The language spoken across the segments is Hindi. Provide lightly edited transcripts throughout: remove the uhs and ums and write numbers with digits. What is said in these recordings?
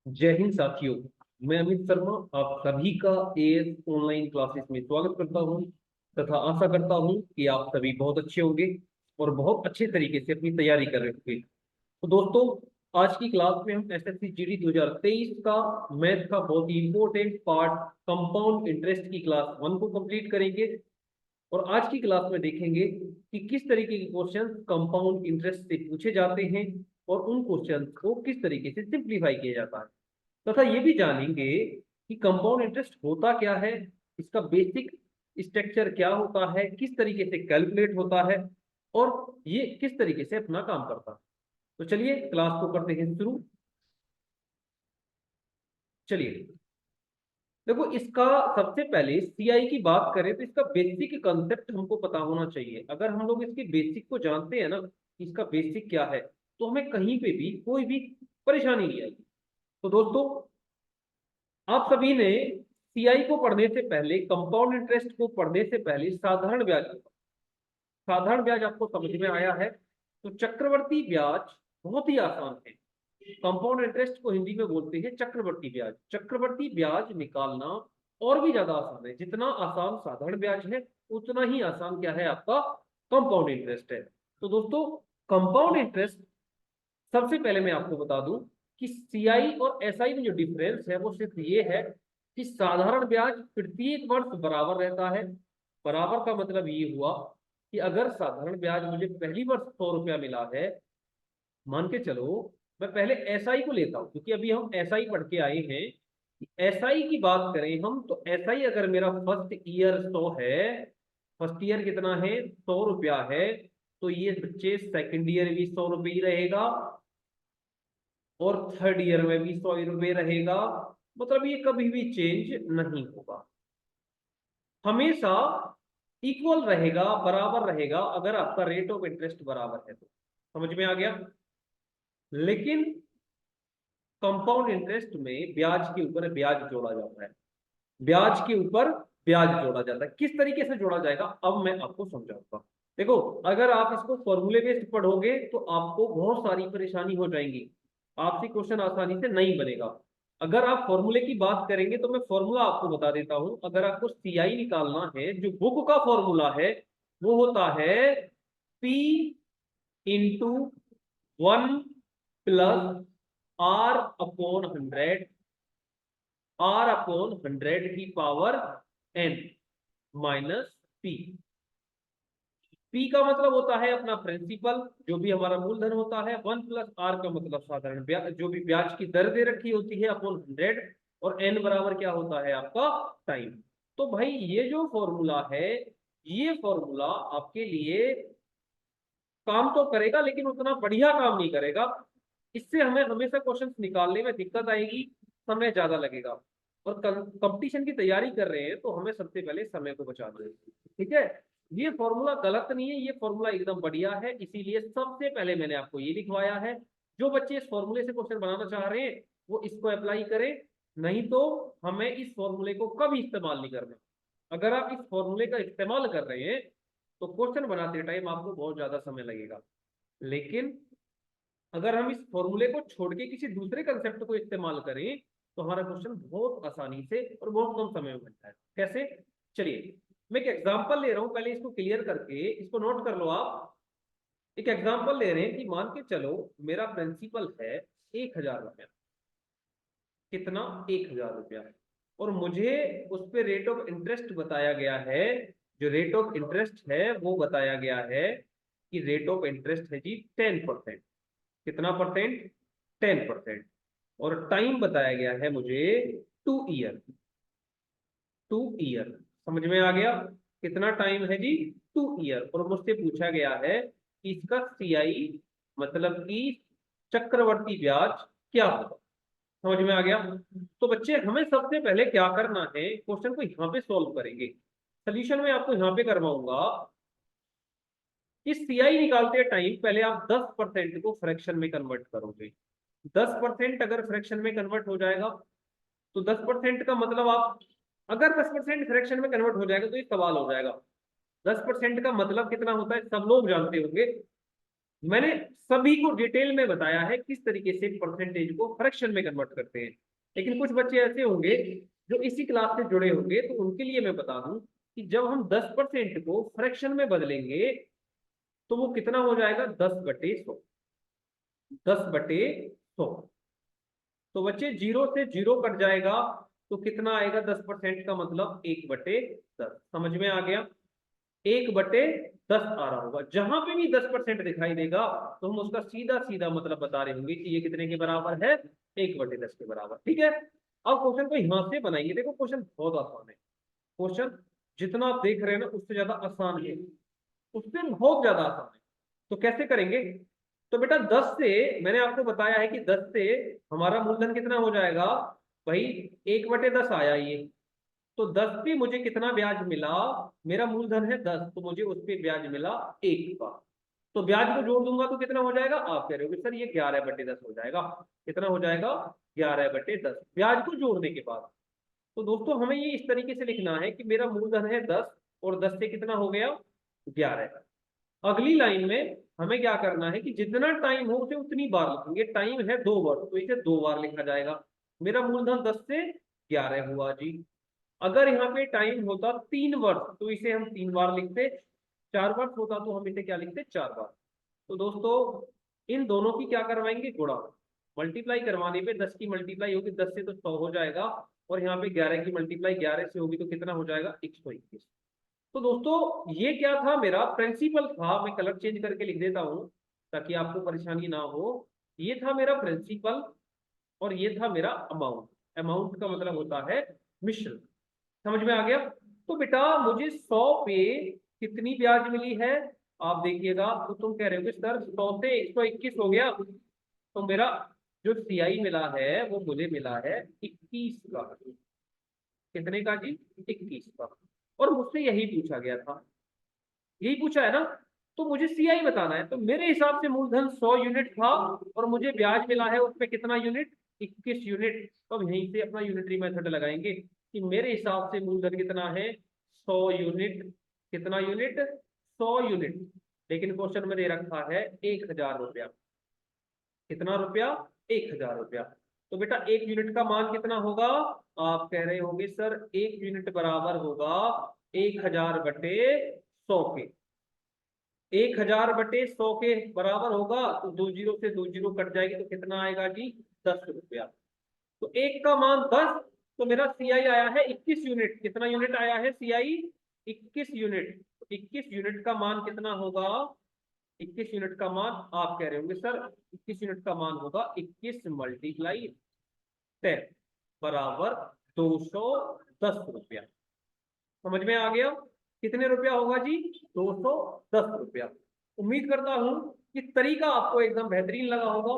जय हिंद साथियों। मैं अमित शर्मा आप सभी का एएस ऑनलाइन क्लासेस में स्वागत करता हूं तथा आशा करता हूं कि आप सभी बहुत अच्छे होंगे और बहुत अच्छे तरीके से अपनी तैयारी कर रहे होंगे। तो दोस्तों, आज की क्लास में हम एसएससी जीडी 2023 का मैथ का बहुत ही इंपॉर्टेंट पार्ट कंपाउंड इंटरेस्ट की क्लास 1 को कंप्लीट करेंगे। और आज की क्लास में देखेंगे कि किस तरीके के क्वेश्चन कंपाउंड इंटरेस्ट से पूछे जाते हैं और उन क्वेश्चन को किस तरीके से सिंप्लीफाई किया जाता है, तथा ये भी जानेंगे कि कंपाउंड इंटरेस्ट होता क्या है, इसका बेसिक स्ट्रक्चर क्या होता है, किस तरीके से कैलकुलेट होता है और ये किस तरीके से अपना काम करता है। तो चलिए क्लास को करते हैं शुरू। चलिए देखो, इसका सबसे पहले सीआई की बात करें तो इसका बेसिक कंसेप्ट हमको पता होना चाहिए। अगर हम लोग इसके बेसिक को जानते हैं ना, कि इसका बेसिक क्या है, तो हमें कहीं पे भी कोई भी परेशानी नहीं आएगी। तो दोस्तों, आप सभी ने सीआई को पढ़ने से पहले, कंपाउंड इंटरेस्ट को पढ़ने से पहले साधारण ब्याज आपको समझ में आया है। तो चक्रवर्ती ब्याज बहुत ही आसान है। कंपाउंड इंटरेस्ट को हिंदी में बोलते हैं चक्रवर्ती ब्याज। चक्रवर्ती ब्याज निकालना और भी ज्यादा आसान है। जितना आसान साधारण ब्याज है, उतना ही आसान क्या है, आपका कंपाउंड इंटरेस्ट है। तो दोस्तों, कंपाउंड इंटरेस्ट, सबसे पहले मैं आपको बता दूं कि सीआई और एसआई में जो डिफरेंस है वो सिर्फ ये है कि साधारण ब्याज प्रत्येक वर्ष बराबर रहता है। बराबर का मतलब ये हुआ कि अगर साधारण ब्याज मुझे पहली वर्ष 100 रुपया मिला है, मान के चलो मैं पहले एसआई को लेता हूं, क्योंकि अभी हम एसआई पढ़ के आए हैं। एसआई की बात करें हम, तो एसआई अगर मेरा फर्स्ट ईयर 100 है, फर्स्ट ईयर कितना है, 100 रुपया है, तो ये बच्चे सेकंड ईयर भी 100 रुपये ही रहेगा और थर्ड ईयर में भी 100 रुपये रहेगा। मतलब ये कभी भी चेंज नहीं होगा, हमेशा इक्वल रहेगा, बराबर रहेगा, अगर आपका रेट ऑफ इंटरेस्ट बराबर है तो। समझ में आ गया। लेकिन कंपाउंड इंटरेस्ट में ब्याज के ऊपर ब्याज जोड़ा जाता है। ब्याज के ऊपर ब्याज जोड़ा जाता है। किस तरीके से जोड़ा जाएगा, अब मैं आपको समझाऊंगा। देखो, अगर आप इसको फॉर्मूले बेस्ड पढ़ोगे तो आपको बहुत सारी परेशानी हो जाएंगी, आपसे क्वेश्चन आसानी से नहीं बनेगा। अगर आप फॉर्मूले की बात करेंगे तो मैं फॉर्मूला आपको बता देता हूं। अगर आपको सीआई निकालना है, जो बुक का फॉर्मूला है वो होता है P into 1 plus R/100, R/100 की power n minus P. P का मतलब होता है अपना प्रिंसिपल, जो भी हमारा मूलधन होता है। 1 प्लस R का मतलब साधारण ब्याज, जो भी ब्याज की दर दे रखी होती है, अपॉन 100। और n बराबर क्या होता है, आपका टाइम। तो भाई ये जो फॉर्मूला है, ये फॉर्मूला आपके लिए काम तो करेगा, लेकिन उतना बढ़िया काम नहीं करेगा। इससे हमें हमेशा क्वेश्चंस निकालने में दिक्कत आएगी, समय ज्यादा लगेगा। और कंपटीशन की तैयारी कर रहे हैं तो हमें सबसे पहले समय को बचाना है। ठीक है, ये फॉर्मूला गलत नहीं है, ये फॉर्मूला एकदम बढ़िया है, इसीलिए सबसे पहले मैंने आपको ये लिखवाया है। जो बच्चे इस फॉर्मूले से क्वेश्चन बनाना चाह रहे हैं वो इसको अप्लाई करें, नहीं तो हमें इस फॉर्मूले को कभी इस्तेमाल नहीं करना। अगर आप इस फॉर्मूले का इस्तेमाल कर रहे हैं तो क्वेश्चन बनाते टाइम आपको बहुत ज्यादा समय लगेगा। लेकिन अगर हम इस फॉर्मूले को छोड़ के किसी दूसरे कंसेप्ट को इस्तेमाल करें तो हमारा क्वेश्चन बहुत आसानी से और बहुत कम समय में बनता है। कैसे, चलिए मैं एक एग्जांपल ले रहा हूं, पहले इसको क्लियर करके इसको नोट कर लो आप। एक एग्जांपल ले रहे हैं कि मान के चलो मेरा प्रिंसिपल है 1,000 रुपया। कितना, 1,000 रुपया। और मुझे उस पर रेट ऑफ इंटरेस्ट बताया गया है। जो रेट ऑफ इंटरेस्ट है वो बताया गया है कि रेट ऑफ इंटरेस्ट है जी 10%। कितना परसेंट, 10%। और टाइम बताया गया है मुझे 2 ईयर। 2 ईयर, समझ में आ गया। कितना टाइम है जी, 2 ईयर। और मुझसे पूछा गया है कि इसका सीआई मतलब कि चक्रवर्ती ब्याज क्या होगा। समझ में आ गया। तो बच्चे, हमें सबसे पहले क्या करना है, क्वेश्चन को यहाँ पे सॉल्व करेंगे। सोल्यूशन में आपको यहाँ पे करवाऊंगा। इस सीआई निकालते टाइम पहले आप 10% को फ्रैक्शन में कन्वर्ट करोगे। 10% अगर फ्रैक्शन में कन्वर्ट हो जाएगा तो 10% का मतलब आप, अगर 10% फ्रैक्शन में कन्वर्ट हो जाएगा तो ये सवाल हो जाएगा। 10% का मतलब कितना होता है सब लोग जानते होंगे। मैंने सभी को डिटेल में बताया है किस तरीके से परसेंटेज को फ्रैक्शन में कन्वर्ट करते हैं, लेकिन कुछ बच्चे ऐसे होंगे जो इसी क्लास से जुड़े होंगे, तो उनके लिए मैं बता दूं कि जब हम 10% को फ्रैक्शन में बदलेंगे तो वो कितना हो जाएगा, 10/100। 10/100। तो बच्चे जीरो से जीरो कट जाएगा तो कितना आएगा, 10% का मतलब 1/10। समझ में आ गया? 1/10 आ रहा होगा, जहां पे भी 10% दिखाई देगा तो हम उसका सीधा सीधा मतलब बता रहे होंगे कि ये कितने के बराबर है, 1/10 के बराबर। ठीक है, अब क्वेश्चन को यहां से बनाइए। देखो क्वेश्चन बहुत आसान है, क्वेश्चन जितना आप देख रहे हैं ना उससे ज्यादा आसान है, उससे बहुत ज्यादा आसान है। तो कैसे करेंगे? तो बेटा 10 से, मैंने आपको बताया है कि 10 से हमारा मूलधन कितना हो जाएगा भाई, 1/10 आया ये। तो 10 पे मुझे कितना ब्याज मिला, मेरा मूलधन है 10, तो मुझे उस पे ब्याज मिला 1 का। तो ब्याज को जोड़ दूंगा तो कितना हो जाएगा, आप कह रहे हो सर ये 11/10 हो जाएगा। कितना हो जाएगा, 11/10 ब्याज को जोड़ने के बाद। तो दोस्तों हमें ये इस तरीके से लिखना है कि मेरा मूलधन है 10 और 10 से कितना हो गया, 11। अगली लाइन में हमें क्या करना है कि जितना टाइम हो उसे उतनी बार लिखेंगे। टाइम है 2 वर्ष तो इसे 2 बार लिखा जाएगा। मेरा मूलधन 10 से 11 हुआ जी। अगर यहाँ पे टाइम होता 3 वर्ष तो इसे हम 3 बार लिखते। 4 वर्ष होता तो हम इसे क्या लिखते, 4 बार। तो दोस्तों इन दोनों की क्या करवाएंगे, गुणा। मल्टीप्लाई करवाने पे 10 की मल्टीप्लाई होगी 10 से तो 100 हो जाएगा, और यहाँ पे 11 की मल्टीप्लाई 11 से होगी तो कितना हो जाएगा, 121। तो दोस्तों ये क्या था, मेरा प्रिंसिपल था। मैं कलर चेंज करके लिख देता हूँ ताकि आपको परेशानी ना हो। ये था मेरा प्रिंसिपल और ये था मेरा अमाउंट। अमाउंट का मतलब होता है मिश्र। समझ में आ गया? तो बेटा मुझे 100 पे कितनी ब्याज मिली है, आप देखिएगा। तो तुम कह रहे हो कि सर 100 से 121 हो गया, तो मेरा जो सीआई मिला है वो मुझे मिला है 21 का। कितने का जी, 21 का। और मुझसे यही पूछा गया था, यही पूछा है ना। तो मुझे सीआई बताना है, तो मेरे हिसाब से मूलधन 100 यूनिट था और मुझे ब्याज मिला है उसपे कितना यूनिट, 21 यूनिट। तो अब यहीं से अपना यूनिटरी मेथड लगाएंगे कि मेरे हिसाब से मूलधन कितना है, 100 यूनिट। कितना यूनिट, 100 यूनिट। लेकिन क्वेश्चन में दे रखा है 1000 रुपया। कितना रुपया, 1000 रुपया। तो बेटा 1 यूनिट का मान कितना होगा, आप कह रहे होंगे सर 1 यूनिट बराबर होगा 1000/100 के। 1000/100 के बराबर होगा, तो 2 जीरो से 2 जीरो कट जाएगी तो कितना आएगा जी, 10 रुपया। तो एक का मान 10, तो मेरा सीआई आया है 21 यूनिट। कितना यूनिट आया है सीआई, 21 यूनिट। 21 यूनिट का मान कितना होगा, 21 यूनिट का मान आप कह रहे होंगे सर 21 यूनिट का मान होगा 21 मल्टीप्लाई 10 बराबर 210 रुपया। समझ में आ गया? कितने रुपया होगा जी, 210 रुपया। उम्मीद करता हूं कि तरीका आपको एकदम बेहतरीन लगा होगा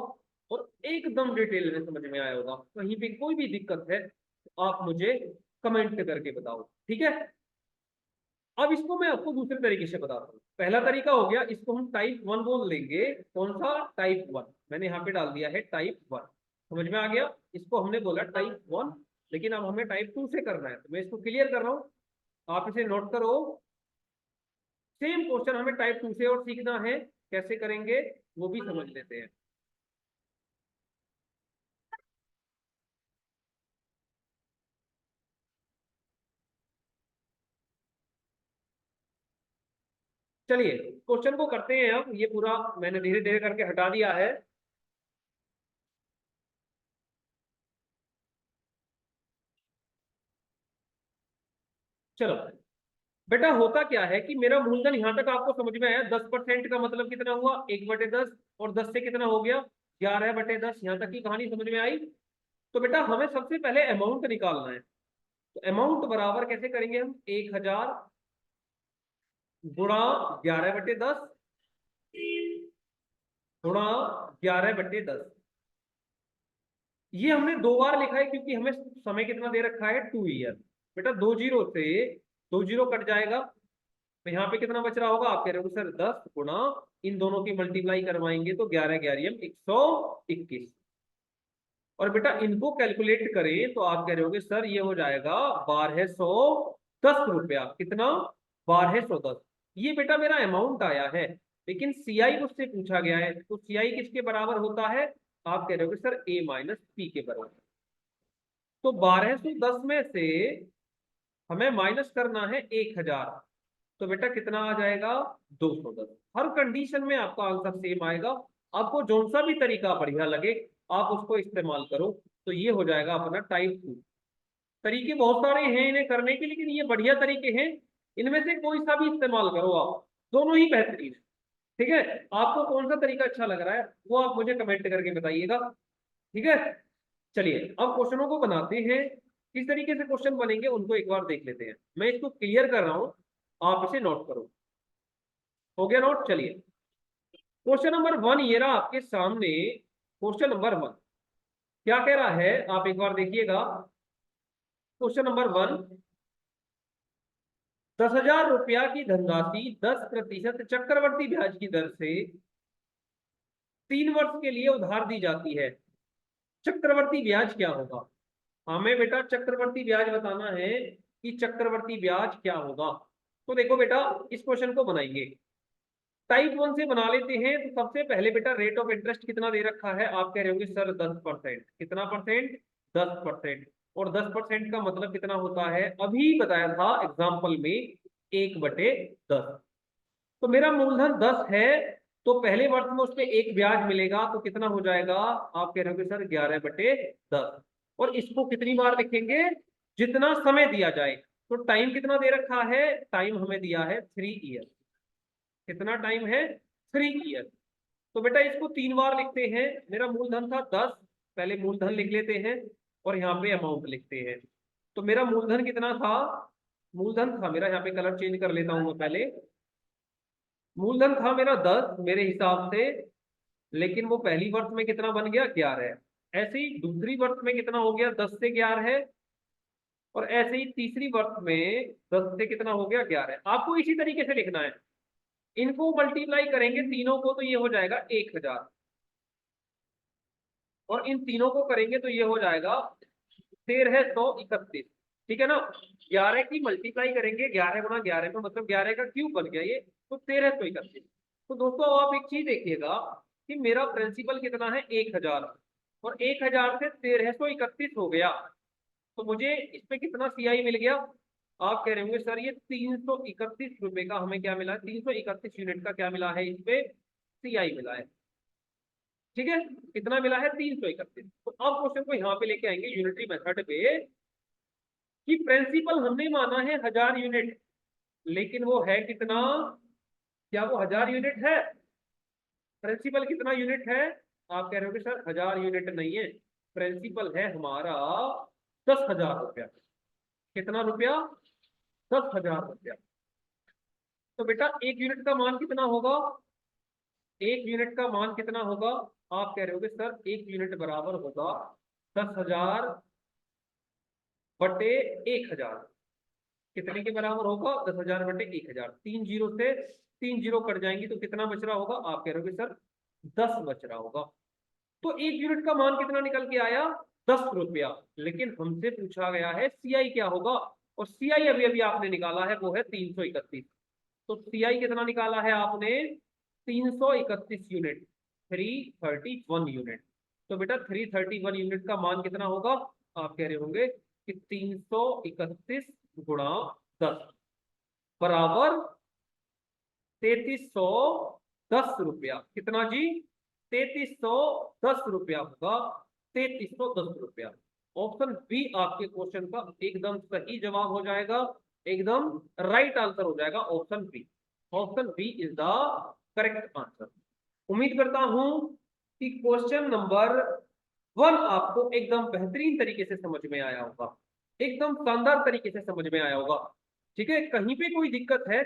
और एकदम डिटेल में समझ में आया होगा। कहीं पे कोई भी दिक्कत है तो आप मुझे कमेंट करके बताओ, ठीक है। अब इसको मैं आपको दूसरे तरीके से बताता हूँ। पहला तरीका हो गया, इसको हम टाइप 1 बोल लेंगे। कौन सा, टाइप 1। मैंने यहाँ पे डाल दिया है टाइप 1। समझ में आ गया? इसको हमने बोला टाइप 1, लेकिन अब हमें टाइप 2 से करना है, तो मैं इसको क्लियर कर रहा हूँ, आप इसे नोट करो। सेम क्वेश्चन हमें टाइप 2 से और सीखना है, कैसे करेंगे वो भी समझ लेते हैं। चलिए क्वेश्चन को करते हैं। अब ये पूरा मैंने धीरे धीरे करके हटा दिया है। चलो बेटा, होता क्या है कि मेरा मूलधन यहां तक आपको समझ में आया। 10% का मतलब कितना हुआ, 1/10, और 10 से कितना हो गया, 11/10। यहां तक की कहानी समझ में आई। तो बेटा हमें सबसे पहले अमाउंट निकालना है। तो अमाउंट बराबर कैसे करेंगे हम, 1000 गुणा 11/10 गुणा 11/10। ये हमने 2 बार लिखा है क्योंकि हमें समय कितना दे रखा है, 2 ईयर। बेटा 2 जीरो से 2 जीरो कट जाएगा तो यहाँ पे कितना बच रहा होगा, आप कह रहे हो सर 10 गुणा, इन दोनों की मल्टीप्लाई करवाएंगे तो 11 ग्यारह 121। और बेटा इनको कैलकुलेट करें तो आप कह रहे होगे सर ये हो जाएगा 1210 रुपया। कितना, 1210। ये बेटा मेरा अमाउंट आया है। लेकिन सीआई मुझसे पूछा गया है, तो सीआई किसके बराबर होता है? आप कह रहे हो कि सर ए माइनस पी के बराबर। तो 1210 में से हमें माइनस करना है 1000, तो बेटा कितना आ जाएगा? 210। हर कंडीशन में आपका आंसर सेम आएगा। आपको जो सा भी तरीका बढ़िया लगे आप उसको इस्तेमाल करो। तो ये हो जाएगा अपना टाइप 2। तरीके बहुत सारे हैं इन्हें करने के, लेकिन ये बढ़िया तरीके हैं। इनमें से कोई सा भी इस्तेमाल करो आप, दोनों ही बेहतरीन है। ठीक है, आपको कौन सा तरीका अच्छा लग रहा है वो आप मुझे कमेंट करके बताइएगा। ठीक है, चलिए अब क्वेश्चनों को बनाते हैं। किस तरीके से क्वेश्चन बनेंगे उनको एक बार देख लेते हैं। मैं इसको क्लियर कर रहा हूं, आप इसे नोट करो। हो गया नोट? चलिए क्वेश्चन नंबर 1 ये रहा आपके सामने। क्वेश्चन नंबर 1 क्या कह रहा है आप एक बार देखिएगा। क्वेश्चन नंबर 1, 10,000 रुपया की धनराशि 10% चक्रवर्ती ब्याज की दर से 3 वर्ष के लिए उधार दी जाती है। चक्रवर्ती ब्याज क्या होगा? हमें बेटा चक्रवर्ती ब्याज बताना है कि चक्रवर्ती ब्याज क्या होगा। तो देखो बेटा इस क्वेश्चन को बनाएंगे। टाइप 1 से बना लेते हैं। तो सबसे पहले बेटा रेट ऑफ इंटरेस्ट कितना दे रखा है? आप कह रहे होंगे सर 10%। कितना परसेंट? 10%। और 10% का मतलब कितना होता है? अभी बताया था एग्जाम्पल में 1/10। तो मेरा मूलधन 10 है, तो पहले वर्ष में उस पर एक ब्याज मिलेगा, तो कितना हो जाएगा? आप कह रहे होंगे सर 11/10। और इसको कितनी बार लिखेंगे? जितना समय दिया जाए। तो टाइम कितना दे रखा है? टाइम हमें दिया है 3 ईयर। कितना टाइम है? 3 ईयर। तो बेटा इसको 3 बार लिखते हैं। मेरा मूलधन था 10, पहले मूलधन लिख लेते हैं और यहाँ पे अमाउंट लिखते हैं। तो मेरा मूलधन कितना था? मूलधन था मेरा, यहाँ पे कलर चेंज कर लेता हूं मैं पहले। मूलधन था मेरा 10 मेरे हिसाब से, लेकिन वो पहली वर्ष में कितना बन गया? 11। ऐसे ही दूसरी वर्ष में कितना हो गया? 10 से 11। और ऐसे ही तीसरी वर्ष में 10 से कितना हो गया? 11। आपको इसी तरीके से लिखना है। इनको मल्टीप्लाई करेंगे तीनों को, तो ये हो जाएगा 1000। और इन तीनों को करेंगे तो ये हो जाएगा 1331। ठीक है ना? 11 की मल्टीप्लाई करेंगे, 11 × 11 में मतलब 11 का क्यूब बन गया ये, तो 1331। तो दोस्तों आप एक चीज देखिएगा कि मेरा प्रिंसिपल कितना है? 1000। और 1000 से 1331 हो गया, तो मुझे इस पे कितना सीआई मिल गया? आप कह रहे होंगे सर ये 331 रुपए का हमें क्या मिला? 331 यूनिट का क्या मिला है? इस पे सीआई मिला है। ठीक है, कितना मिला है? 331। तो अब क्वेश्चन को यहाँ पे लेके आएंगे यूनिटरी मेथड पे, कि प्रिंसिपल हमने माना है 1000 यूनिट, लेकिन वो है कितना? क्या वो 1000 यूनिट है? प्रिंसिपल कितना यूनिट है? आप कह रहे हो कि सर 1000 यूनिट नहीं है, प्रिंसिपल है हमारा 10,000 रुपया। कितना रुपया? 10,000 रुपया। तो बेटा एक यूनिट का मान कितना होगा? एक यूनिट का मान कितना होगा? आप कह रहे हो कि सर एक यूनिट बराबर होगा 10,000 बटे 1,000। कितने के बराबर होगा? 10,000 बटे 1,000। 3 जीरो से 3 जीरो कट जाएंगी तो कितना बच रहा होगा? आप कह रहे हो कि सर 10 बच रहा होगा। तो एक यूनिट का मान कितना निकल के आया? 10 रुपया। लेकिन हमसे पूछा गया है सीआई क्या होगा, और सीआई अभी अभी आपने निकाला है वो है 331। तो सीआई कितना निकाला है आपने? 331 यूनिट, 331 यूनिट। तो बेटा 331 यूनिट का मान कितना होगा? आप कह रहे होंगे कि 331 × 10 बराबर 3310 रुपया। कितना जी? 3310 रुपया होगा। 3310 रुपया। ऑप्शन बी आपके क्वेश्चन का एकदम सही जवाब हो जाएगा, एकदम राइट आंसर हो जाएगा option B. Option B is the correct answer. उम्मीद करता हूं कि क्वेश्चन नंबर 1 आपको एकदम बेहतरीन तरीके से समझ में आया होगा, एकदम शानदार तरीके से समझ में आया होगा। ठीक है, कहीं पे कोई दिक्कत है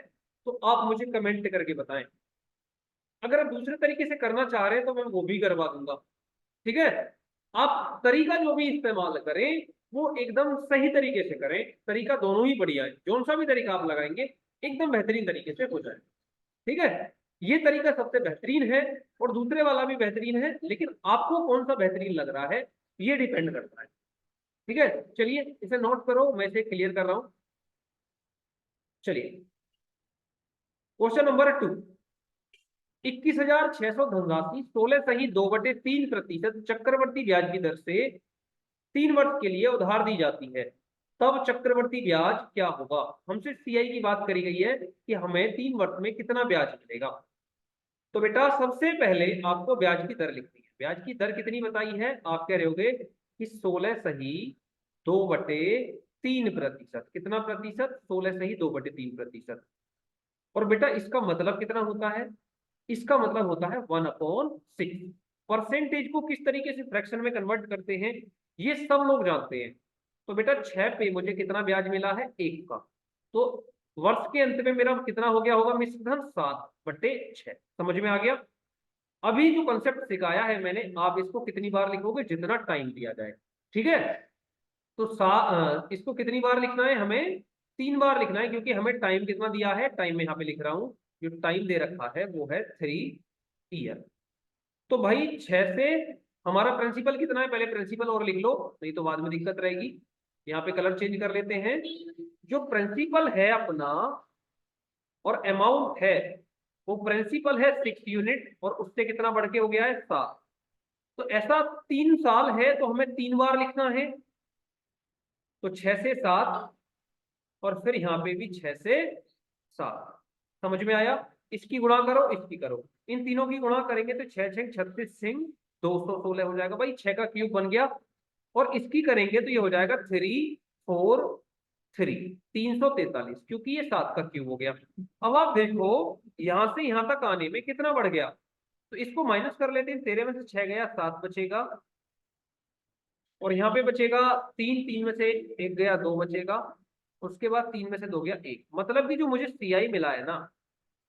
तो आप मुझे कमेंट करके बताएं। अगर आप दूसरे तरीके से करना चाह रहे हैं तो मैं वो भी करवा दूंगा। ठीक है, आप तरीका जो भी इस्तेमाल करें वो एकदम सही तरीके से करें। तरीका दोनों ही बढ़िया है, जो सा भी तरीका आप लगाएंगे एकदम बेहतरीन तरीके से हो जाए। ठीक है, ये तरीका सबसे बेहतरीन है और दूसरे वाला भी बेहतरीन है, लेकिन आपको कौन सा बेहतरीन लग रहा है ये डिपेंड करता है। ठीक है, चलिए इसे नोट करो, मैं इसे क्लियर कर रहा हूं। चलिए क्वेश्चन नंबर 2, 21,600 धनराशि 16 सही 2/3% चक्रवर्ती ब्याज की दर से 3 वर्ष के लिए उधार दी जाती है, तब चक्रवर्ती ब्याज क्या होगा। हमसे सीआई की बात करी गई है कि हमें 3 वर्ष में कितना ब्याज मिलेगा। तो बेटा सबसे पहले आपको ब्याज की दर लिखनी है। ब्याज की दर कितनी बताई है, आप कह रहे होगे कि 16 सही 2/3%। कितना प्रतिशत, 16 सही 2/3%। और बेटा इसका मतलब कितना होता है, इसका मतलब होता है 1/6। परसेंटेज को किस तरीके से फ्रैक्शन में कन्वर्ट करते हैं ये सब लोग जानते हैं। तो बेटा 6 पे मुझे कितना ब्याज मिला है, 1 का। तो वर्ष के अंत में मेरा कितना हो गया होगा मिश्र धन, 7/6। समझ में आ गया। अभी जो कंसेप्ट सिखाया है मैंने, आप इसको कितनी बार लिखोगे, जितना टाइम दिया जाए। ठीक है। तो इसको कितनी बार लिखना है, हमें 3 बार लिखना है, क्योंकि हमें टाइम कितना दिया है, टाइम में यहाँ पे लिख रहा हूं, जो टाइम दे रखा है वो है 3 ईयर। तो भाई 6 से हमारा प्रिंसिपल कितना है, पहले प्रिंसिपल और लिख लो, नहीं तो बाद में दिक्कत रहेगी। यहाँ पे कलर चेंज कर लेते हैं। जो प्रिंसिपल है अपना और अमाउंट है, वो प्रिंसिपल है 6 यूनिट और उससे कितना बढ़ के हो गया है 7। तो ऐसा 3 साल है तो हमें 3 बार लिखना है। तो 6 से 7 और फिर यहाँ पे भी 6 से 7। समझ में आया। इसकी गुणा करो, इसकी करो, इन तीनों की गुणा करेंगे तो 6×6 = 36 सिंह 216 हो जाएगा। भाई 6 का क्यूब बन गया। और इसकी करेंगे तो ये हो जाएगा 343 क्योंकि ये 7 का क्यूब हो गया। अब आप देखो यहां से यहां तक आने में कितना बढ़ गया, तो इसको माइनस कर लेते हैं। 13 में से 6 गया, 7 बचेगा। और यहाँ पे बचेगा 3, 3 में से 1 गया, 2 बचेगा। उसके बाद 3 में से 2 गया, 1। मतलब कि जो मुझे सीआई मिला है ना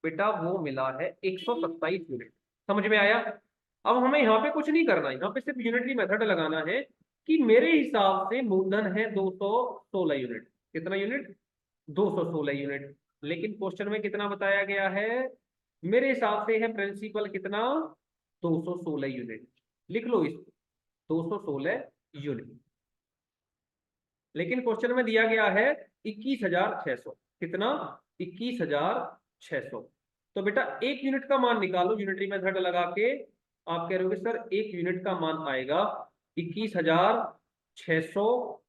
बेटा, वो मिला है 127 यूनिट। समझ में आया। अब हमें यहाँ पे कुछ नहीं करना है, यहाँ पे सिर्फ यूनिटरी मेथड लगाना है कि मेरे हिसाब से मूलधन है 216 यूनिट। कितना यूनिट, 216 यूनिट। लेकिन क्वेश्चन में कितना बताया गया है, मेरे हिसाब से है प्रिंसिपल कितना, 216 यूनिट। लिख लो इसको, 216 यूनिट। लेकिन क्वेश्चन में दिया गया है 21,600। कितना, 21,600। तो बेटा 1 यूनिट का मान निकालो यूनिटरी मेथड लगा के। आप कह रहे हो सर 1 यूनिट का मान आएगा 21,600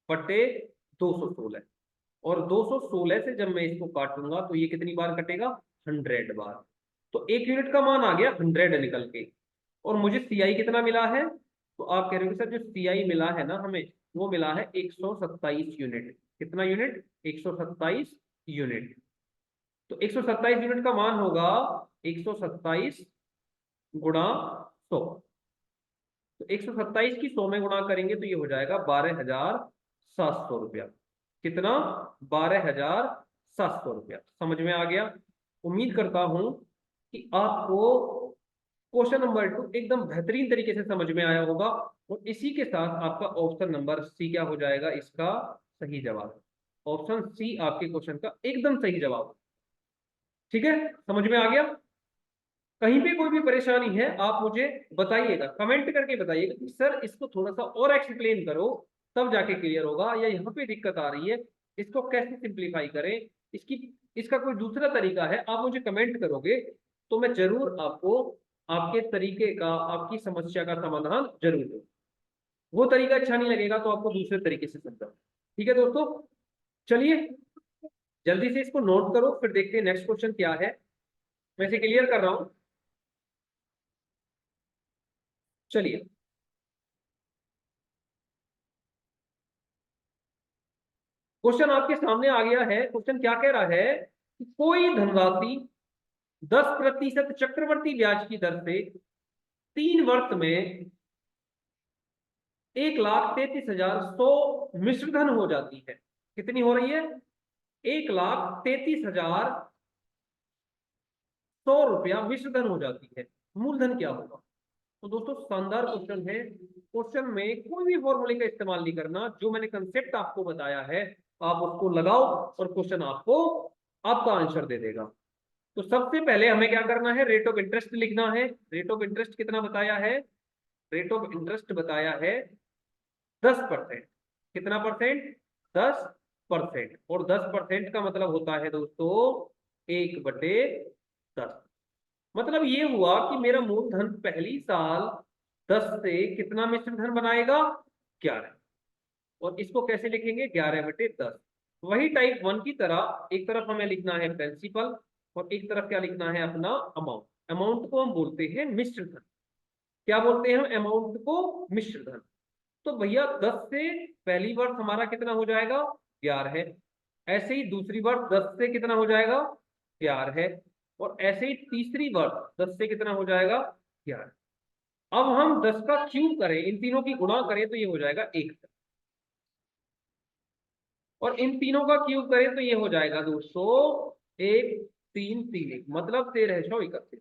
बटे 216। और 216 से जब मैं इसको काटूंगा तो ये कितनी बार कटेगा, 100 बार। तो 1 यूनिट का मान आ गया 100 निकल के। और मुझे सीआई कितना मिला है, तो आप कह रहे हो सर जो सीआई मिला है ना हमें, वो मिला है 127 यूनिट। कितना यूनिट, 127 यूनिट। तो 127 यूनिट का मान होगा 127 गुणा 100। तो 127 की 100 में गुणा करेंगे तो ये हो जाएगा 12,700 रुपया। कितना, 12,700 रुपया। समझ में आ गया। उम्मीद करता हूं कि आपको क्वेश्चन नंबर 2 एकदम बेहतरीन तरीके से समझ में आया होगा। और इसी के साथ आपका ऑप्शन नंबर सी क्या हो जाएगा, इसका सही जवाब। ऑप्शन सी आपके क्वेश्चन का एकदम सही जवाब। ठीक है, समझ में आ गया। कहीं पे कोई भी परेशानी है आप मुझे बताइएगा, कमेंट करके बताइएगा कि सर इसको थोड़ा सा और एक्सप्लेन करो, तब जाके क्लियर होगा, या यहाँ पे दिक्कत आ रही है इसको कैसे सिंप्लीफाई करें, इसका कोई दूसरा तरीका है, आप मुझे कमेंट करोगे तो मैं जरूर आपको आपके तरीके का, आपकी समस्या का समाधान जरूर दूँ। वो तरीका अच्छा नहीं लगेगा तो आपको दूसरे तरीके से समझाऊं। ठीक है दोस्तों, चलिए जल्दी से इसको नोट करो, फिर देखते हैं नेक्स्ट क्वेश्चन क्या है। मैं इसे क्लियर कर रहा हूं। चलिए क्वेश्चन आपके सामने आ गया है। क्वेश्चन क्या कह रहा है कि कोई धनराशि 10% चक्रवर्ती ब्याज की दर से 3 वर्ष में 1,33,100 मिश्रधन हो जाती है। कितनी हो रही है, 1,33,100 रुपया मिश्रधन हो जाती है। मूलधन क्या होगा। तो दोस्तों शानदार क्वेश्चन है। क्वेश्चन में कोई भी फॉर्मूले का इस्तेमाल नहीं करना, जो मैंने कंसेप्ट आपको बताया है आप उसको लगाओ और क्वेश्चन आपको आपका आंसर दे देगा। तो सबसे पहले हमें क्या करना है, रेट ऑफ इंटरेस्ट लिखना है। रेट ऑफ इंटरेस्ट कितना बताया है, रेट ऑफ इंटरेस्ट बताया है 10%। कितना परसेंट, 10%। और 10% का मतलब होता है दोस्तों 1/10। मतलब ये हुआ कि मेरा मूलधन पहली साल 10 से कितना मिश्र धन बनाएगा, 11। और इसको कैसे लिखेंगे, 11/10। वही टाइप 1 की तरह एक तरफ हमें लिखना है प्रिंसिपल और एक तरफ क्या लिखना है अपना अमाउंट। अमाउंट को हम बोलते हैं मिश्र धन। क्या बोलते हैं हम अमाउंट को, मिश्र धन। तो भैया 10 से पहली वर्ष हमारा कितना हो जाएगा, 11 है। ऐसे ही दूसरी वर्ष 10 से कितना हो जाएगा, 11 है। और ऐसे ही तीसरी वर्ष 10 से कितना हो जाएगा, 11। अब हम 10 का क्यूब करें, इन तीनों की गुणा करें तो ये हो जाएगा 1। और इन तीनों का क्यूब करें तो ये हो जाएगा दोस्तों 1 3 3 1, मतलब 1331।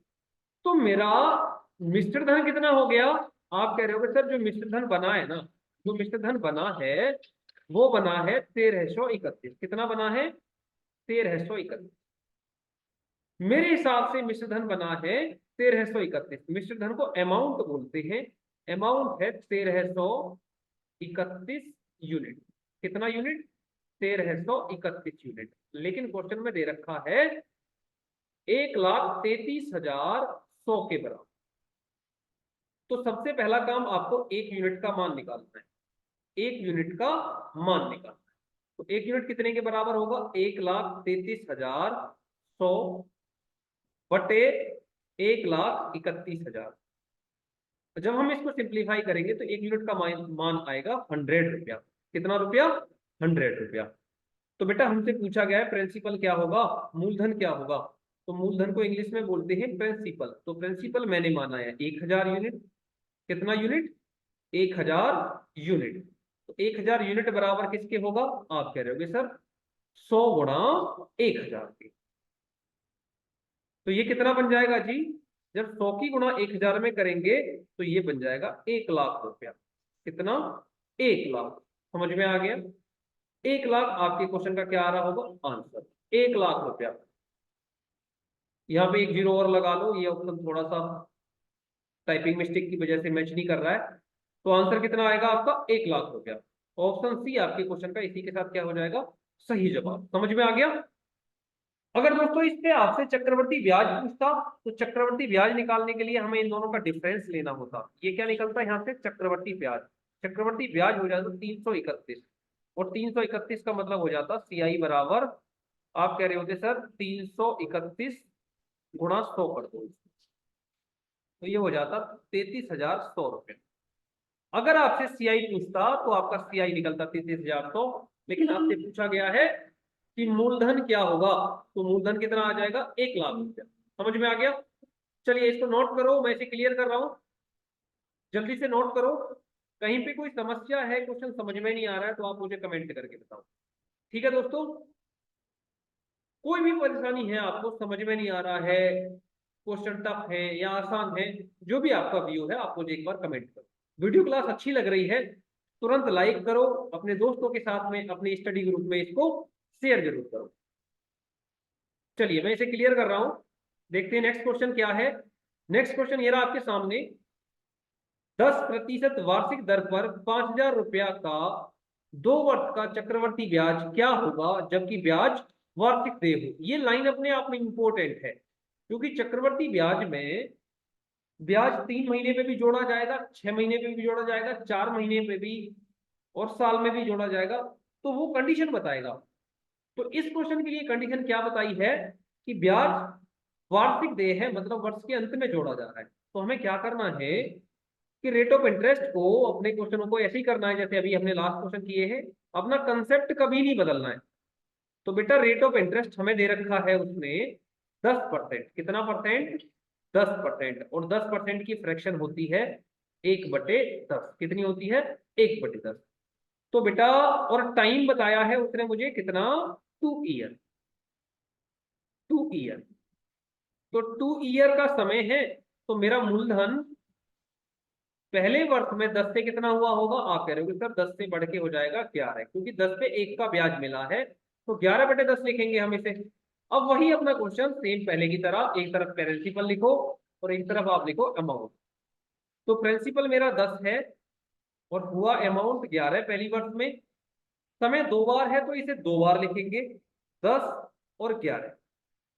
तो मेरा मिश्र धन कितना हो गया, आप कह रहे हो सर जो मिश्र धन बना है ना, जो मिश्र धन बना है वो बना है 1331। कितना बना है, 1331। मेरे हिसाब से मिश्र धन बना है 1331। मिश्र धन को अमाउंट बोलते हैं, अमाउंट है 1331 यूनिट। कितना यूनिट, 1331 यूनिट। लेकिन क्वेश्चन में दे रखा है 1,33,100 के बराबर। तो सबसे पहला काम आपको एक यूनिट का मान निकालना है, एक यूनिट का मान निकालना है। तो एक यूनिट कितने के बराबर होगा, 1,33,100 बटे 1,31,000। जब हम इसको सिंप्लीफाई करेंगे तो एक यूनिट का मान आएगा 100 रुपया। कितना रुपया, 100 रुपया। तो बेटा हमसे पूछा गया है प्रिंसिपल क्या होगा, मूलधन क्या होगा। तो मूलधन को इंग्लिश में बोलते हैं प्रिंसिपल। तो प्रिंसिपल मैंने माना है 1000 यूनिट। कितना यूनिट, 1000 यूनिट। तो 1000 यूनिट बराबर किसके होगा, आप कह रहे होगे सर 100 गुणा 1000 के। तो ये कितना बन जाएगा जी, जब 100 की गुणा 1000 में करेंगे तो ये बन जाएगा 1,00,000 रुपया। कितना, 1,00,000। समझ में आ गया, 1,00,000 आपके क्वेश्चन का क्या आ रहा होगा आंसर, 1,00,000 रुपया। यहाँ पे एक जीरो और लगा लो, ये ऑप्शन थोड़ा सा टाइपिंग मिस्टेक की वजह से मैच नहीं कर रहा है। तो आंसर कितना आएगा आपका, 1,00,000 रुपया। ऑप्शन सी आपके क्वेश्चन का इसी के साथ क्या हो जाएगा, सही जवाब। समझ में आ गया। अगर दोस्तों इस पे आपसे चक्रवर्ती ब्याज पूछता तो चक्रवर्ती ब्याज निकालने के लिए हमें इन दोनों का डिफरेंस लेना होता। ये क्या निकलता है यहाँ से, चक्रवर्ती ब्याज। चक्रवर्ती ब्याज हो जाता 331 और 331 का मतलब हो जाता सीआई बराबर, आप कह रहे होते सर 331 गुणा 100 कर दो, तो ये हो जाता 33,100 रुपये। अगर आपसे सीआई पूछता तो आपका सीआई निकलता 33,100। लेकिन आपसे पूछा गया है कि मूलधन क्या होगा, तो मूलधन कितना आ जाएगा, 1,00,000 रुपया। समझ में आ गया। चलिए इसको नोट करो, मैं इसे क्लियर कर रहा हूं, जल्दी से नोट करो। कहीं पे कोई समस्या है, क्वेश्चन समझ में नहीं आ रहा है तो आप मुझे कमेंट करके बताओ। ठीक है दोस्तों, कोई भी परेशानी है, आपको समझ में नहीं आ रहा है, क्वेश्चन टफ है या आसान है, जो भी आपका व्यू है आप मुझे एक बार कमेंट करो। वीडियो क्लास अच्छी लग रही है तुरंत लाइक करो, अपने दोस्तों के साथ में अपने स्टडी ग्रुप में इसको शेयर जरूर करो। चलिए मैं इसे क्लियर कर रहा हूं, देखते हैं नेक्स्ट क्वेश्चन क्या है। नेक्स्ट क्वेश्चन ये रहा आपके सामने, 10% वार्षिक दर पर 5,000 रुपया का 2 वर्ष का चक्रवर्ती ब्याज क्या होगा जबकि ब्याज वार्षिक देय हो। ये लाइन अपने आप में इंपॉर्टेंट है, क्योंकि चक्रवर्ती ब्याज में ब्याज 3 महीने पे भी जोड़ा जाएगा, 6 महीने पे भी जोड़ा जाएगा, 4 महीने पे भी और साल में भी जोड़ा जाएगा। तो वो कंडीशन बताएगा। तो इस क्वेश्चन के लिए कंडीशन क्या बताई है कि ब्याज वार्षिक देय है, मतलब वर्ष के अंत में जोड़ा जा रहा है। तो हमें क्या करना है कि रेट ऑफ इंटरेस्ट को, अपने क्वेश्चनों को ऐसे ही करना है जैसे अभी हमने लास्ट क्वेश्चन किए हैं। अपना कंसेप्ट कभी नहीं बदलना है। तो बेटा रेट ऑफ इंटरेस्ट हमें दे रखा है उसने 10%। कितना परसेंट, 10%। और 10% की फ्रैक्शन होती है 1/10। कितनी होती है, 1/10। तो बेटा और टाइम बताया है उसने मुझे कितना, 2 ईयर। 2 ईयर, तो 2 ईयर का समय है। तो मेरा मूलधन पहले वर्ष में 10 से कितना हुआ होगा, आप कह रहे हो सर 10 से बढ़ के हो जाएगा 11, क्योंकि 10 पे 1 का ब्याज मिला है। तो 11/10 लिखेंगे हम इसे। अब वही अपना क्वेश्चन सेम पहले की तरह, एक तरफ प्रिंसिपल लिखो और एक तरफ आप लिखो अमाउंट। तो प्रिंसिपल मेरा 10 है और हुआ अमाउंट 11 पहली वर्ष में। समय 2 बार है तो इसे 2 बार लिखेंगे, 10 और 11।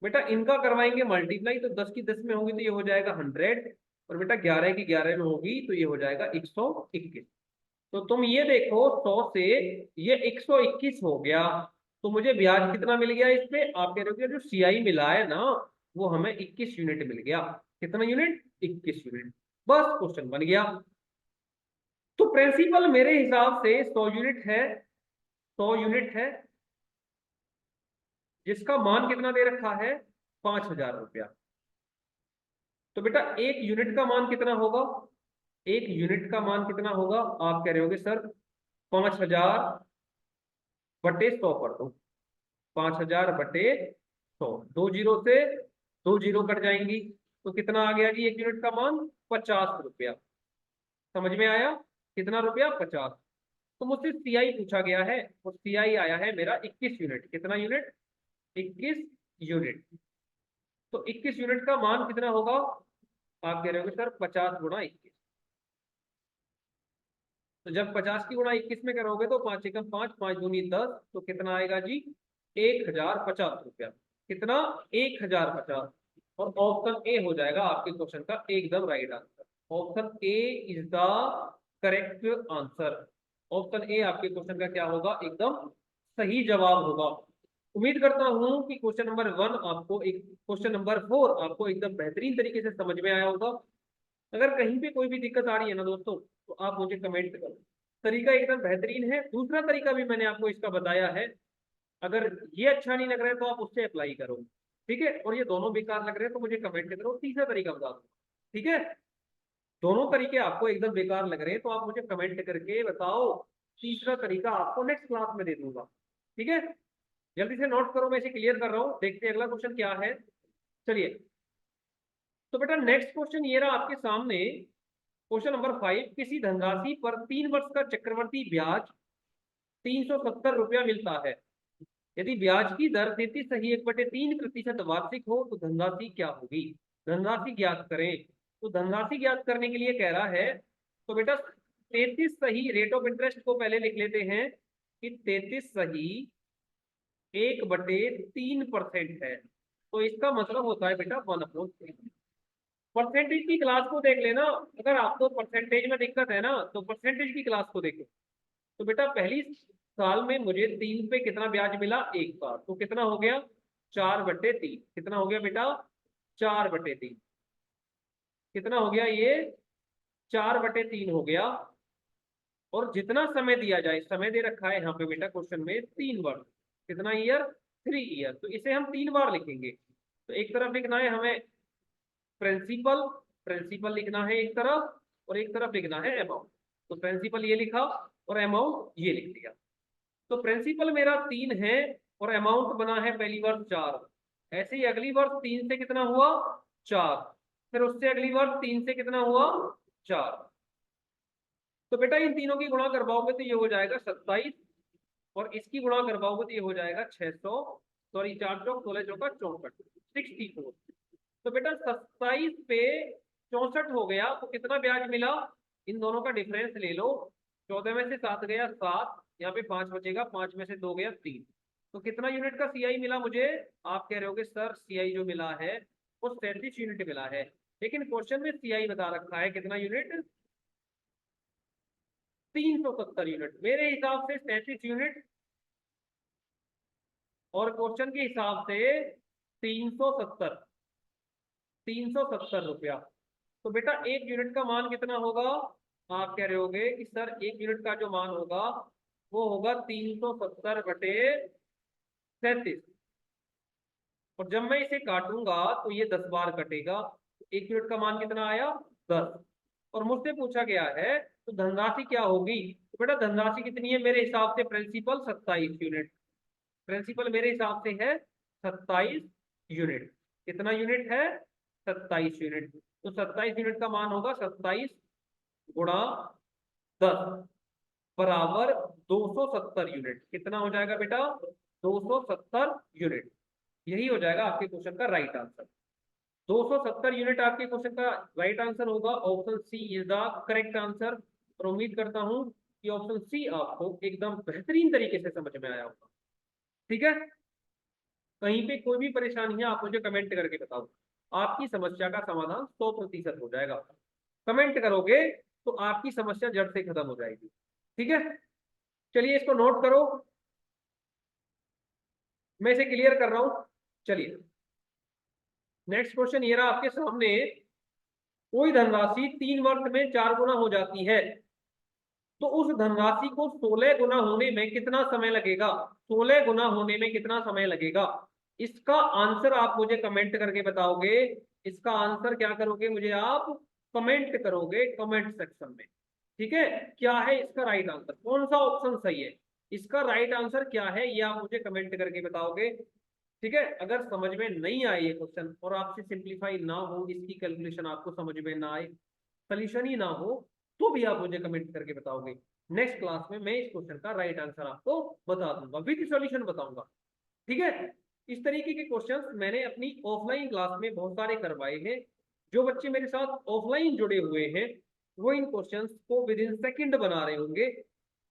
बेटा इनका करवाएंगे मल्टीप्लाई, तो 10 की 10 में होगी तो ये हो जाएगा 100, और बेटा 11 की 11 में होगी तो ये हो जाएगा 121। तो तुम ये देखो 100 से ये 121 हो गया, तो मुझे ब्याज कितना मिल गया इस पे? आप कह रहे हो कि जो सीआई मिला है ना, वो हमें 21 यूनिट मिल गया। कितना यूनिट? 21 यूनिट। बस क्वेश्चन बन गया। तो प्रिंसिपल मेरे हिसाब से 100 यूनिट है, 100 यूनिट है, जिसका मान कितना दे रखा है? 5,000 रुपया। तो बेटा एक यूनिट का मान कितना होगा? एक यूनिट का मान कितना होगा? आप कह रहे होगे सर 5,000 बटे 100 कर दो। 5,000 बटे 100, 2 जीरो से 2 जीरो कट जाएंगी, तो कितना आ गया जी एक यूनिट का मान? 50 रुपया। समझ में आया? कितना रुपया? 50। तो मुझसे सीआई पूछा गया है, और सीआई आया है मेरा 21 यूनिट। कितना यूनिट? 21 यूनिट। तो 21 यूनिट का मान कितना होगा? आप कह रहे होगे सर 50 गुणा 21। तो जब 50 की गुणा 21 में करोगे तो 5 एकम 5, 5 दूनी 10, तो कितना आएगा जी? 1,050 रुपया। कितना? 1,050। और ऑप्शन ए हो जाएगा आपके क्वेश्चन का एकदम right answer. Option A is the correct answer. Option A आपके क्वेश्चन का क्या होगा? एकदम सही जवाब होगा। उम्मीद करता हूं कि क्वेश्चन नंबर 1 आपको, एक क्वेश्चन नंबर 4 आपको एकदम बेहतरीन तरीके से समझ में आया होगा। अगर कहीं पे कोई भी दिक्कत आ रही है ना दोस्तों, तो आप मुझे कमेंट करो। तरीका एकदम बेहतरीन है। दूसरा तरीका भी मैंने आपको इसका बताया है, अगर ये अच्छा नहीं लग रहा है तो आप उससे अप्लाई करो, ठीक है? और ये दोनों बेकार लग रहे हैं तो मुझे कमेंट करो, तीसरा तरीका बता दो, ठीक है? दोनों तरीके आपको एकदम बेकार लग रहे हैं तो आप मुझे कमेंट करके बताओ, तीसरा तरीका आपको नेक्स्ट क्लास में दे दूंगा, ठीक है? जल्दी से नोट करो, मैं इसे क्लियर कर रहा हूँ। देखते हैं अगला क्वेश्चन क्या है। चलिए, तो बेटा नेक्स्ट क्वेश्चन ये रहा आपके सामने। क्वेश्चन नंबर 5, किसी धनराशि पर 3 वर्ष का चक्रवर्ती ब्याज 370 रुपया मिलता है। यदि ब्याज की दर 33.1/3% वार्षिक हो तो धनराशि क्या होगी? धनराशि ज्ञात करें। तो धनराशि ज्ञात करने के लिए कह रहा है, तो बेटा 33 सही रेट ऑफ इंटरेस्ट को पहले लिख लेते हैं कि 33 सही 1/3% है। तो इसका मतलब होता है बेटा 1/3। परसेंटेज की क्लास को देख लेना। अगर आपको परसेंटेज में दिक्कत है ना, तो परसेंटेज की क्लास को देखो। तो बेटा पहली साल में मुझे 3 पे कितना ब्याज मिला? 1 बार, तो कितना हो गया? 4/3। कितना हो गया बेटा? 4/3। कितना हो गया ये? 4/3 हो गया। और जितना समय दिया जाए, समय दे रखा है यहाँ पे बेटा क्वेश्चन में 3 वर्ष। कितना ईयर? 3 ईयर। तो इसे हम 3 बार लिखेंगे। तो एक तरफ लिखना है हमें प्रिंसिपल, प्रिंसिपल लिखना है एक तरफ, और एक तरफ लिखना है अमाउंट। तो प्रिंसिपल ये लिखा और अमाउंट ये लिख दिया। तो प्रिंसिपल मेरा 3 है और अमाउंट बना है पहली वर्ष 4। ऐसे ही अगली वर्ष 3 से कितना हुआ? 4। फिर उससे अगली वर्ष 3 से कितना हुआ? 4। तो बेटा इन तीनों की गुणा करवाओगे तो ये हो जाएगा 27, और इसकी गुणा करवाओगे तो ये हो जाएगा 600, सॉरी 4 चौक 16 चौका 64, 64। तो बेटा 27 पे 64 हो गया, तो कितना ब्याज मिला? इन दोनों का डिफरेंस ले लो। 14 में से 7 गया 7, यहाँ पे 5 बचेगा, 5 में से 2 गया 3। तो कितना यूनिट का सीआई मिला मुझे? आप कह रहे होगे सर सीआई जो मिला है वो 37 यूनिट मिला है, लेकिन क्वेश्चन में सीआई बता रखा है कितना यूनिट? 370 यूनिट। मेरे हिसाब से 37 यूनिट, और क्वेश्चन के हिसाब से 370, 370 रुपया। तो बेटा एक यूनिट का मान कितना होगा? आप कह रहे होगे कि सर एक यूनिट का जो मान होगा वो होगा 370/37। और जब मैं इसे काटूंगा तो ये 10 बार कटेगा। एक यूनिट का मान कितना आया? 10। और मुझसे पूछा गया है तो धनराशि क्या होगी? तो बेटा धनराशि कितनी है मेरे हिसाब से? Principal 27 unit. प्रिंसिपल मेरे हिसाब से है 27 यूनिट। कितना यूनिट है? 27 यूनिट। तो 27 यूनिट का मान होगा 27 गुणा 10 बराबर 270 यूनिट। कितना हो जाएगा बेटा? 270 यूनिट। यही हो जाएगा आपके क्वेश्चन का राइट आंसर। 270 यूनिट आपके क्वेश्चन का राइट आंसर होगा। Option C is the correct answer. और उम्मीद करता हूं कि ऑप्शन सी आपको एकदम बेहतरीन तरीके से समझ में आया होगा, ठीक है? कहीं पे कोई भी परेशानी है आप मुझे कमेंट करके बताओ, आपकी समस्या का समाधान 100% हो जाएगा। कमेंट करोगे तो आपकी समस्या जड़ से खत्म हो जाएगी। ठीक है, चलिए इसको नोट करो, मैं इसे क्लियर कर रहा हूं। चलिए नेक्स्ट क्वेश्चन ये रहा आपके सामने, कोई धनराशि 3 वर्ष में 4 गुना हो जाती है, तो उस धनराशि को 16 गुना होने में कितना समय लगेगा? 16 गुना होने में कितना समय लगेगा? इसका आंसर आप मुझे कमेंट करके बताओगे। इसका आंसर क्या करोगे, मुझे आप कमेंट करोगे कमेंट सेक्शन में। ठीक है, क्या है इसका राइट आंसर, कौन सा ऑप्शन सही है, इसका राइट आंसर क्या है ये आप मुझे कमेंट करके बताओगे। ठीक है, अगर समझ में नहीं आए ये क्वेश्चन और आपसे सिंप्लीफाई ना हो, इसकी कैलकुलेशन आपको समझ में ना आए, सोल्यूशन ही ना हो, तो भी आप मुझे कमेंट करके बताओगे। नेक्स्ट क्लास में मैं इस क्वेश्चन का राइट आंसर आपको बता दूंगा, विद सॉल्यूशन बताऊंगा। ठीक है, इस तरीके के क्वेश्चंस मैंने अपनी ऑफलाइन क्लास में बहुत सारे करवाए हैं। जो बच्चे मेरे साथ ऑफलाइन जुड़े हुए हैं वो इन क्वेश्चंस को विद इन सेकंड बना रहे होंगे।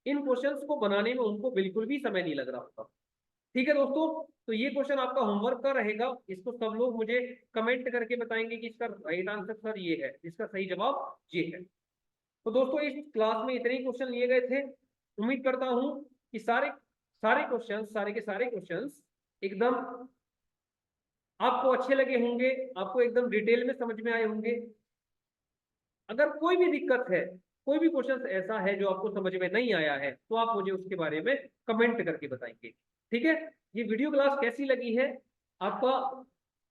इन क्वेश्चंस को बनाने में उनको बिल्कुल भी समय नहीं लग रहा होता। ठीक है दोस्तों, तो ये क्वेश्चन आपका होमवर्क का रहेगा, इसको सब लोग मुझे कमेंट करके बताएंगे कि इसका राइट आंसर सर ये है, इसका सही जवाब ये है। तो दोस्तों इस क्लास में इतने ही क्वेश्चन लिए गए थे। उम्मीद करता हूं कि सारे सारे क्वेश्चन, सारे के सारे क्वेश्चंस एकदम आपको अच्छे लगे होंगे, आपको एकदम डिटेल में समझ में आए होंगे। अगर कोई भी दिक्कत है, कोई भी क्वेश्चन ऐसा है जो आपको समझ में नहीं आया है, तो आप मुझे उसके बारे में कमेंट करके बताएंगे। ठीक है, ये वीडियो क्लास कैसी लगी है, आपका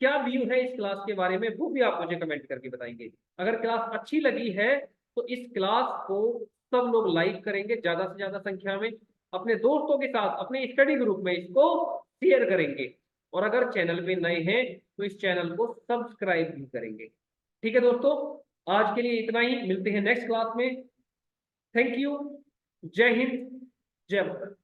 क्या व्यू है इस क्लास के बारे में, वो भी आप मुझे कमेंट करके बताएंगे। अगर क्लास अच्छी लगी है तो इस क्लास को सब लोग लाइक करेंगे, ज्यादा से ज्यादा संख्या में अपने दोस्तों के साथ अपने स्टडी ग्रुप में इसको शेयर करेंगे, और अगर चैनल पे नए हैं तो इस चैनल को सब्सक्राइब भी करेंगे। ठीक है दोस्तों, आज के लिए इतना ही, मिलते हैं नेक्स्ट क्लास में। थैंक यू, जय हिंद, जय भारत।